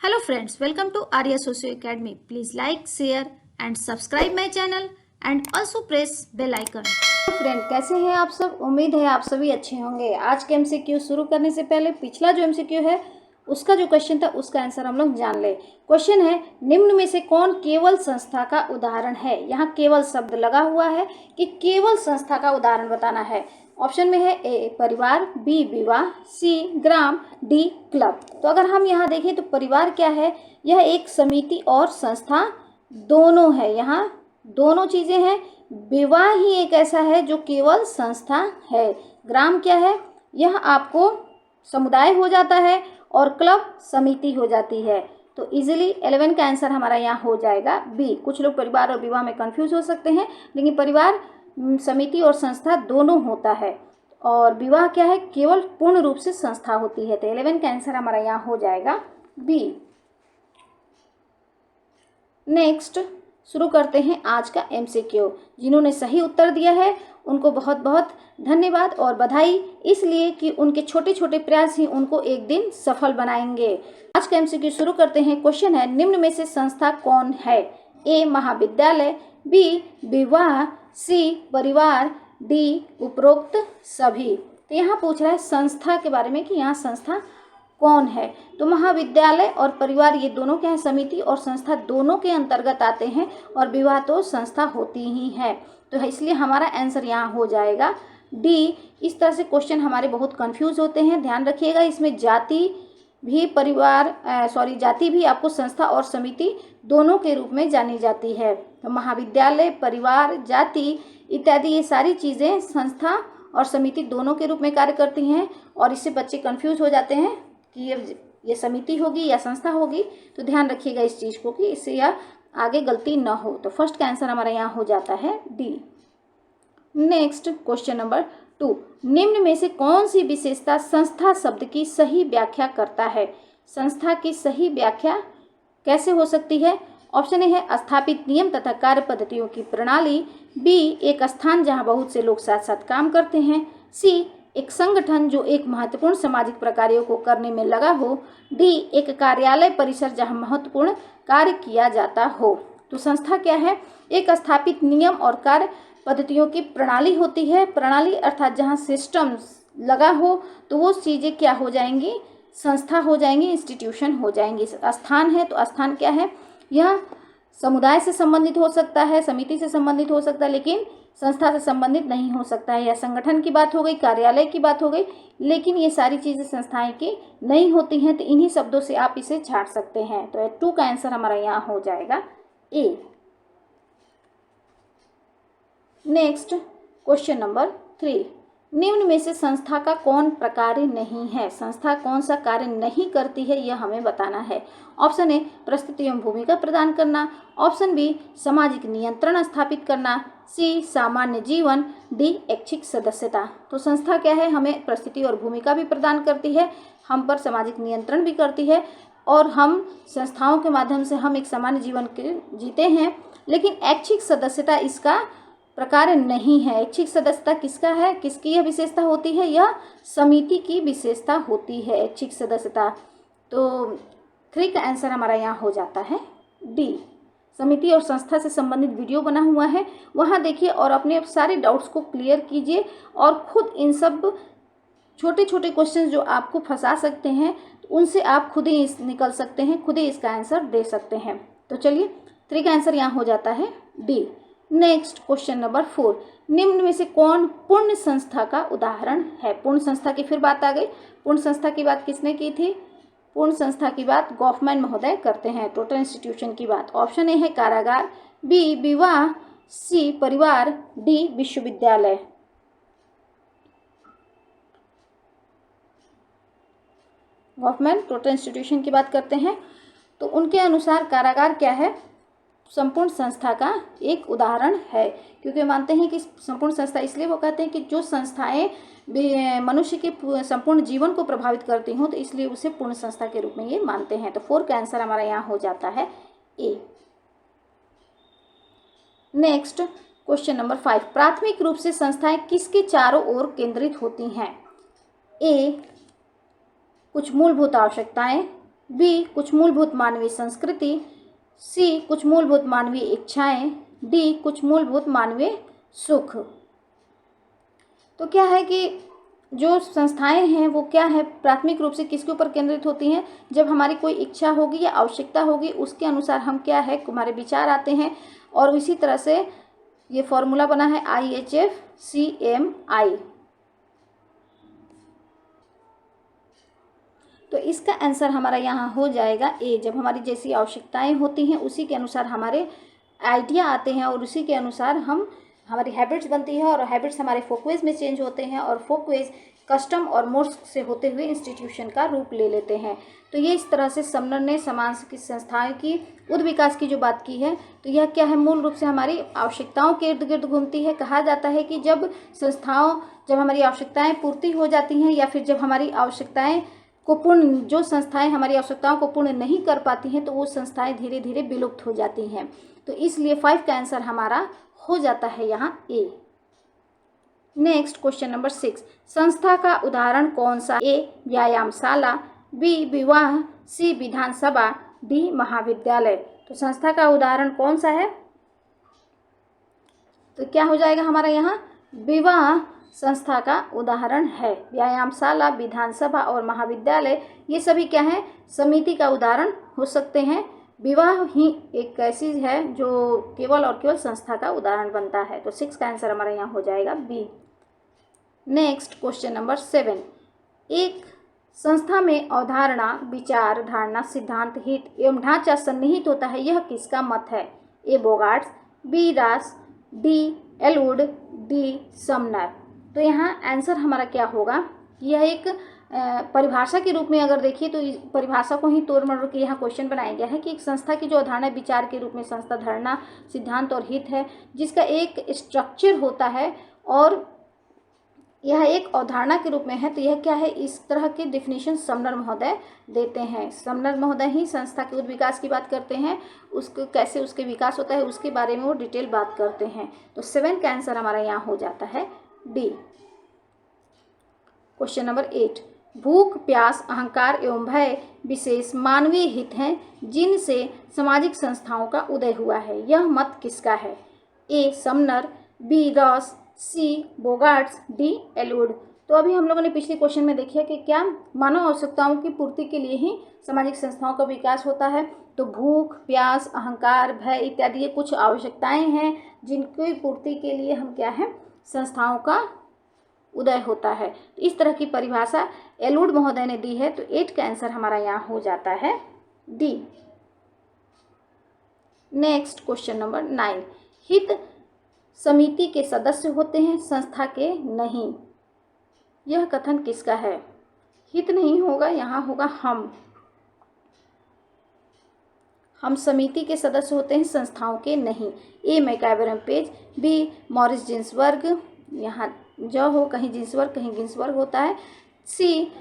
Hello friends, welcome to Arya Socio Academy. Please like, share and subscribe my channel and also press bell icon. Friend कैसे हैं आप सब। उम्मीद है आप सभी अच्छे होंगे। आज के एमसीक्यू शुरू करने से पहले पिछला जो एमसीक्यू है उसका जो क्वेश्चन था उसका आंसर हम लोग जान ले। क्वेश्चन है, निम्न में से कौन केवल संस्था का उदाहरण है। यहाँ केवल शब्द लगा हुआ है कि केवल संस्था का उदाहरण बताना है। ऑप्शन में है ए परिवार, बी विवाह, सी ग्राम, डी क्लब। तो अगर हम यहाँ देखें तो परिवार क्या है, यह एक समिति और संस्था दोनों है। यहाँ दोनों चीजें हैं। विवाह ही एक ऐसा है जो केवल संस्था है। ग्राम क्या है, यह आपको समुदाय हो जाता है और क्लब समिति हो जाती है। तो इजीली 11 का आंसर हमारा यहाँ हो जाएगा बी। कुछ लोग परिवार और विवाह में कंफ्यूज हो सकते हैं, लेकिन परिवार समिति और संस्था दोनों होता है और विवाह क्या है, केवल पूर्ण रूप से संस्था होती है। तो 11 का आंसर हमारा यहाँ हो जाएगा बी। नेक्स्ट शुरू करते हैं आज का एमसीक्यू। जिन्होंने सही उत्तर दिया है उनको बहुत बहुत धन्यवाद और बधाई, इसलिए कि उनके छोटे छोटे प्रयास ही उनको एक दिन सफल बनाएंगे। आज का एमसीक्यू शुरू करते हैं। क्वेश्चन है, निम्न में से संस्था कौन है। ए महाविद्यालय, बी विवाह, सी परिवार, डी उपरोक्त सभी। तो यहाँ पूछ रहा है संस्था के बारे में कि यहाँ संस्था कौन है। तो महाविद्यालय और परिवार ये दोनों क्या है, समिति और संस्था दोनों के अंतर्गत आते हैं और विवाह तो संस्था होती ही है। तो इसलिए हमारा आंसर यहाँ हो जाएगा डी। इस तरह से क्वेश्चन हमारे बहुत कंफ्यूज होते हैं, ध्यान रखिएगा। इसमें जाति भी जाति भी आपको संस्था और समिति दोनों के रूप में जानी जाती है। तो महाविद्यालय, परिवार, जाति इत्यादि ये सारी चीज़ें संस्था और समिति दोनों के रूप में कार्य करती हैं और इससे बच्चे कंफ्यूज हो जाते हैं कि ये समिति होगी या संस्था होगी। तो ध्यान रखिएगा इस चीज़ को कि इससे यह आगे गलती न हो। तो फर्स्ट का आंसर हमारा यहाँ हो जाता है डी। नेक्स्ट क्वेश्चन नंबर 2, निम्न में से कौन सी विशेषता संस्था शब्द की सही व्याख्या करता है। संस्था की सही व्याख्या कैसे हो सकती है। ऑप्शन ए है स्थापित नियम तथा कार्य पद्धतियों की प्रणाली, बी एक स्थान जहां बहुत से लोग साथ साथ काम करते हैं, सी एक संगठन जो एक महत्वपूर्ण सामाजिक प्रकारों को करने में लगा हो, डी एक कार्यालय परिसर जहां महत्वपूर्ण कार्य किया जाता हो। तो संस्था क्या है, एक स्थापित नियम और कार्य पद्धतियों की प्रणाली होती है। प्रणाली अर्थात जहां सिस्टम लगा हो तो वो चीज़ें क्या हो जाएंगी, संस्था हो जाएंगी, इंस्टीट्यूशन हो जाएंगी। स्थान है तो स्थान क्या है, यह समुदाय से संबंधित हो सकता है, समिति से संबंधित हो सकता है, लेकिन संस्था से संबंधित नहीं हो सकता है। या संगठन की बात हो गई, कार्यालय की बात हो गई, लेकिन ये सारी चीज़ें संस्थाएं की नहीं होती हैं। तो इन्हीं शब्दों से आप इसे छाट सकते हैं। तो 2 का आंसर हमारा यहाँ हो जाएगा ए। नेक्स्ट क्वेश्चन नंबर 3, निम्न में से संस्था का कौन प्रकार्य नहीं है। संस्था कौन सा कार्य नहीं करती है यह हमें बताना है। ऑप्शन ए प्रस्तुति एवं भूमिका प्रदान करना, ऑप्शन बी सामाजिक नियंत्रण स्थापित करना, सी सामान्य जीवन, डी ऐच्छिक सदस्यता। तो संस्था क्या है, हमें प्रस्तुति और भूमिका भी प्रदान करती है, हम पर सामाजिक नियंत्रण भी करती है और हम संस्थाओं के माध्यम से हम एक सामान्य जीवन जीते हैं। लेकिन ऐच्छिक सदस्यता इसका प्रकार नहीं है। ऐच्छिक सदस्यता किसका है, किसकी यह विशेषता होती है, यह समिति की विशेषता होती है ऐच्छिक सदस्यता। तो 3 का आंसर हमारा यहाँ हो जाता है डी। समिति और संस्था से संबंधित वीडियो बना हुआ है, वहाँ देखिए और अपने सारे डाउट्स को क्लियर कीजिए और खुद इन सब छोटे छोटे क्वेश्चन जो आपको फंसा सकते हैं उनसे आप खुद ही निकल सकते हैं, खुद ही इसका आंसर दे सकते हैं। तो चलिए 3 का आंसर यहाँ हो जाता है डी। नेक्स्ट क्वेश्चन नंबर 4, निम्न में से कौन पूर्ण संस्था का उदाहरण है। पूर्ण संस्था की फिर बात आ गई। पूर्ण संस्था की बात किसने की थी, पूर्ण संस्था की बात गॉफमैन महोदय करते हैं। टोटल इंस्टीट्यूशन की बात। ऑप्शन ए है कारागार, बी विवाह, सी परिवार, डी विश्वविद्यालय। गॉफमैन टोटल इंस्टीट्यूशन की बात करते हैं तो उनके अनुसार कारागार क्या है, संपूर्ण संस्था का एक उदाहरण है। क्योंकि मानते हैं कि संपूर्ण संस्था, इसलिए वो कहते हैं कि जो संस्थाएं मनुष्य के संपूर्ण जीवन को प्रभावित करती हों तो इसलिए उसे पूर्ण संस्था के रूप में ये मानते हैं। तो 4 का आंसर हमारा यहाँ हो जाता है ए। नेक्स्ट क्वेश्चन नंबर 5, प्राथमिक रूप से संस्थाएं किसके चारों ओर केंद्रित होती हैं। ए कुछ मूलभूत आवश्यकताएं, बी कुछ मूलभूत मानवीय संस्कृति, सी कुछ मूलभूत मानवीय इच्छाएं, डी कुछ मूलभूत मानवीय सुख। तो क्या है कि जो संस्थाएं हैं वो क्या है, प्राथमिक रूप से किसके ऊपर केंद्रित होती हैं, जब हमारी कोई इच्छा होगी या आवश्यकता होगी उसके अनुसार हम क्या है हमारे विचार आते हैं। और इसी तरह से ये फॉर्मूला बना है IHFCMI। तो इसका आंसर हमारा यहाँ हो जाएगा ए। जब हमारी जैसी आवश्यकताएं होती हैं उसी के अनुसार हमारे आइडिया आते हैं और उसी के अनुसार हमारी हैबिट्स बनती है और हैबिट्स हमारे फोकवेज में चेंज होते हैं और फोकवेज कस्टम और मोड्स से होते हुए इंस्टीट्यूशन का रूप ले लेते हैं। तो ये इस तरह से समनर ने समाज की संस्थाएं की उद विकास की जो बात की है, तो यह क्या है, मूल रूप से हमारी आवश्यकताओं के इर्द गिर्द घूमती है। कहा जाता है कि जब हमारी आवश्यकताएं पूर्ति हो जाती हैं या फिर जब हमारी आवश्यकताएं को जो संस्थाएं हमारी आवश्यकताओं को पूर्ण नहीं कर पाती हैं तो वो संस्थाएं धीरे धीरे विलुप्त हो जाती हैं। तो इसलिए 5 का आंसर हमारा हो जाता है यहाँ ए। नेक्स्ट क्वेश्चन नंबर 6, संस्था का उदाहरण कौन सा? ए व्यायामशाला, बी विवाह, सी विधानसभा, डी महाविद्यालय। तो संस्था का उदाहरण कौन सा है? तो क्या हो जाएगा हमारा यहाँ, विवाह संस्था का उदाहरण है। व्यायामशाला, विधानसभा और महाविद्यालय ये सभी क्या है, समिति का उदाहरण हो सकते हैं। विवाह ही एक ऐसी है जो केवल और केवल संस्था का उदाहरण बनता है। तो 6 का आंसर हमारा यहाँ हो जाएगा बी। नेक्स्ट क्वेश्चन नंबर 7, एक संस्था में अवधारणा, विचार, धारणा, सिद्धांत, हित एवं ढांचा सन्निहित होता है, यह किसका मत है? ए बोगार्ट्स, बी रास, डी एलवुड, डी समनर। तो यहाँ आंसर हमारा क्या होगा, यह एक परिभाषा के रूप में अगर देखिए तो परिभाषा को ही तोड़ मरोड़ के यहाँ क्वेश्चन बनाया गया है कि एक संस्था की जो अवधारणा विचार के रूप में संस्था धारणा, सिद्धांत और हित है, जिसका एक स्ट्रक्चर होता है और यह एक अवधारणा के रूप में है। तो यह क्या है, इस तरह के डेफिनेशन समनर महोदय देते हैं। समनर महोदय ही संस्था के विकास की बात करते हैं, उसको कैसे उसके विकास होता है उसके बारे में वो डिटेल बात करते हैं। तो 7 का आंसर हमारा यहाँ हो जाता है डी। क्वेश्चन नंबर 8, भूख, प्यास, अहंकार एवं भय विशेष मानवीय हित हैं जिनसे सामाजिक संस्थाओं का उदय हुआ है, यह मत किसका है? ए समनर, बी रॉस, सी बोगार्ट्स, डी एलवुड। तो अभी हम लोगों ने पिछले क्वेश्चन में देखा कि क्या मानव आवश्यकताओं की पूर्ति के लिए ही सामाजिक संस्थाओं का विकास होता है। तो भूख, प्यास, अहंकार, भय इत्यादि ये कुछ आवश्यकताएं हैं जिनकी पूर्ति के लिए हम क्या है, संस्थाओं का उदय होता है। तो इस तरह की परिभाषा एलवुड महोदय ने दी है। तो 8 का आंसर हमारा यहाँ हो जाता है डी। नेक्स्ट क्वेश्चन नंबर 9, हित समिति के सदस्य होते हैं, संस्था के नहीं, यह कथन किसका है? हित नहीं होगा, यहाँ होगा हम समिति के सदस्य होते हैं, संस्थाओं के नहीं। A MacIver Page, B Morris Ginsberg, यहाँ जो हो कहीं जिन्सबर्ग कहीं गिन्सबर्ग होता है, C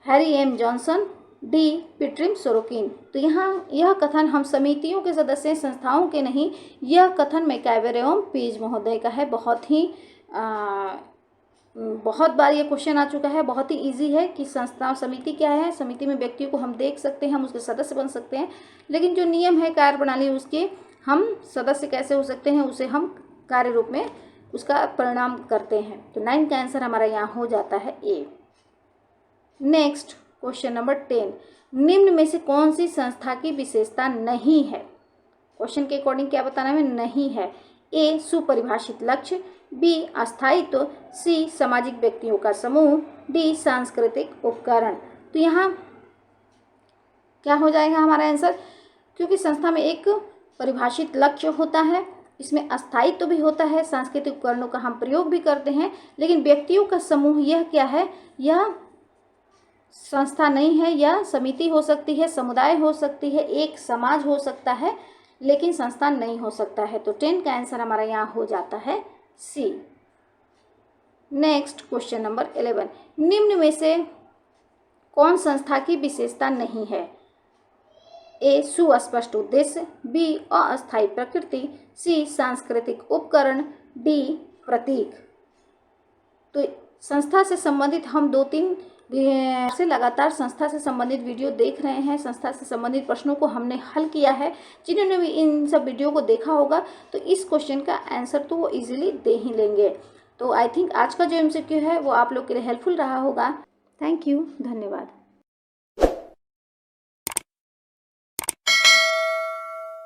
Harry M Johnson, D Pitirim Sorokin. तो यहाँ यह कथन हम समितियों के सदस्य संस्थाओं के नहीं, यह कथन मैकाइवर एवं पेज महोदय का है। बहुत बार ये क्वेश्चन आ चुका है, बहुत ही इजी है कि संस्था समिति क्या है, समिति में व्यक्तियों को हम देख सकते हैं, हम उसके सदस्य बन सकते हैं, लेकिन जो नियम है कार्य प्रणाली उसके हम सदस्य कैसे हो सकते हैं उसे हम कार्य रूप में उसका परिणाम करते हैं। तो 9 का आंसर हमारा यहाँ हो जाता है ए। नेक्स्ट क्वेश्चन नंबर 10, निम्न में से कौन सी संस्था की विशेषता नहीं है? क्वेश्चन के अकॉर्डिंग क्या बताना है, नहीं है। ए सुपरिभाषित लक्ष्य, बी अस्थायित्व, सी सामाजिक व्यक्तियों का समूह, डी सांस्कृतिक उपकरण। तो यहाँ क्या हो जाएगा हमारा आंसर, क्योंकि संस्था में एक परिभाषित लक्ष्य होता है, इसमें अस्थायित्व भी होता है, सांस्कृतिक उपकरणों का हम प्रयोग भी करते हैं, लेकिन व्यक्तियों का समूह यह क्या है, यह संस्था नहीं है, यह समिति हो सकती है, समुदाय हो सकती है, एक समाज हो सकता है, लेकिन संस्थान नहीं हो सकता है। तो 10 का आंसर हमारा यहाँ हो जाता है सी। नेक्स्ट क्वेश्चन नंबर 11, निम्न में से कौन संस्था की विशेषता नहीं है? ए सुस्पष्ट उद्देश्य, बी अस्थायी प्रकृति, सी सांस्कृतिक उपकरण, डी प्रतीक। तो संस्था से संबंधित हम 2-3 से लगातार संस्था से संबंधित वीडियो देख रहे हैं, संस्था से संबंधित प्रश्नों को हमने हल किया है। जिन्होंने भी इन सब वीडियो को देखा होगा तो इस क्वेश्चन का आंसर तो वो इजीली दे ही लेंगे। तो आई थिंक आज का जो MCQ है वो आप लोग के लिए हेल्पफुल रहा होगा। थैंक यू, धन्यवाद।